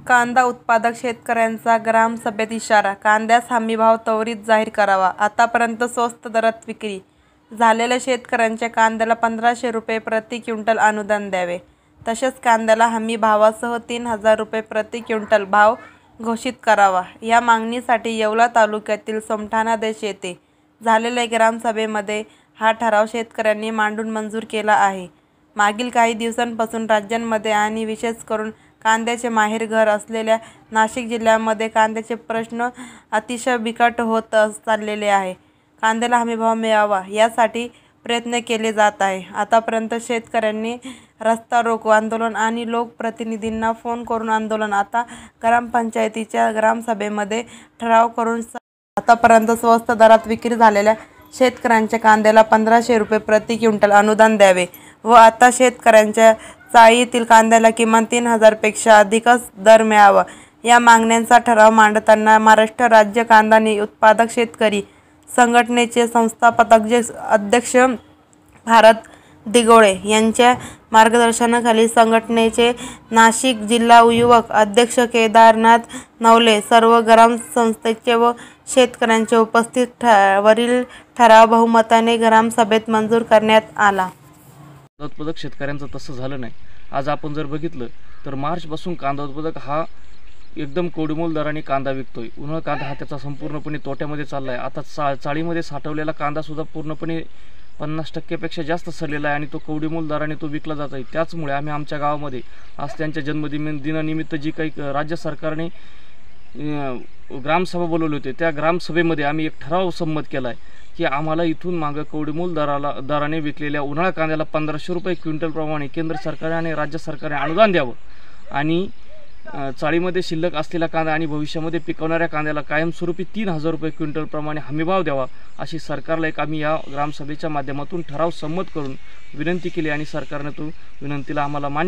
कांदा उत्पादक शेतकऱ्यांचा ग्रामसभेत इशारा, कांद्यास हमीभाव त्वरित जाहीर करावा. आतापर्यंत स्वस्त दरात विक्री झालेल्या शेतकऱ्यांच्या कांद्याला 1500 रुपये प्रति क्विंटल अनुदान द्यावे. तसेच कांद्याला हमी भावासह 3000 रुपये प्रति क्विंटल भाव घोषित करावा. या मागणीसाठी येवला तालुक्यातील सोमठाणा देश येथे झालेल्या ग्रामसभेमध्ये हा ठराव शेतकऱ्यांनी मांडून मंजूर केला आहे. मागील काही दिवसांपासून राज्यामध्ये आणि विशेष करून कांद्याचे माहेरघर असलेल्या नाशिक जिल्ह्यामध्ये कांद्याचे प्रश्न अतिशय बिकट होत चाललेले आहे. कांद्याला हमीभाव मिळावा यासाठी प्रयत्न केले जात आहे. आतापर्यंत शेतकऱ्यांनी रस्ता रोको आंदोलन आणि लोकप्रतिनिधींना फोन करून आंदोलन, आता ग्रामपंचायतीच्या ग्रामसभेमध्ये ठराव करून आतापर्यंत स्वस्त दरात विक्री झालेल्या शेतकऱ्यांच्या कांद्याला 1500 रुपये प्रति क्विंटल अनुदान द्यावे व आता शेतकऱ्यांच्या चाळीतील कांद्याला किमान 3000 पेक्षा अधिकच दर मिळावा. या मागण्यांचा ठराव मांडताना महाराष्ट्र राज्य कांदा उत्पादक शेतकरी संघटनेचे संस्थापक अध्यक्ष भारत दिघोळे यांच्या मार्गदर्शनाखाली संघटनेचे नाशिक जिल्हा युवक अध्यक्ष केदारनाथ नवले, सर्व ग्रामस्थांचे व शेतकऱ्यांचे उपस्थित वरील ठराव बहुमताने ग्रामसभेत मंजूर करण्यात आला. उत्पादक शेतकऱ्यांचं तसं झालं नाही. आज आपण जर बघितलं तर मार्चपासून कांदा उत्पादक हा एकदम कोडमोल दराने कांदा विकतोय. उन्हाळा कांदा हा त्याचा संपूर्णपणे तोट्यामध्ये चालला आहे. आता चाळीमध्ये साठवलेला कांदासुद्धा पूर्णपणे 50% जास्त सडलेला आहे आणि तो कवडीमोल दराने तो विकला जात आहे. त्याचमुळे आम्ही आमच्या गावामध्ये आज त्यांच्या जन्मदिनानिमित्त जी काही राज्य सरकारने ग्रामसभा बोलवली होती, त्या ग्रामसभेमध्ये आम्ही एक ठराव संमत केला आहे की आम्हाला इथून मागं कवडीमोल दराने विकलेल्या उन्हाळा कांद्याला 1500 रुपये क्विंटलप्रमाणे केंद्र सरकारने आणि राज्य सरकारने अनुदान द्यावं आणि चाळीमध्ये शिल्लक असलेला कांदा आणि भविष्यामध्ये पिकवणाऱ्या कांद्याला कायमस्वरूपी 3000 रुपये क्विंटलप्रमाणे हमीभाव द्यावा अशी सरकारला एक आम्ही या ग्रामसभेच्या माध्यमातून ठराव संमत करून विनंती केली आणि सरकारने तो विनंतीला आम्हाला मान्य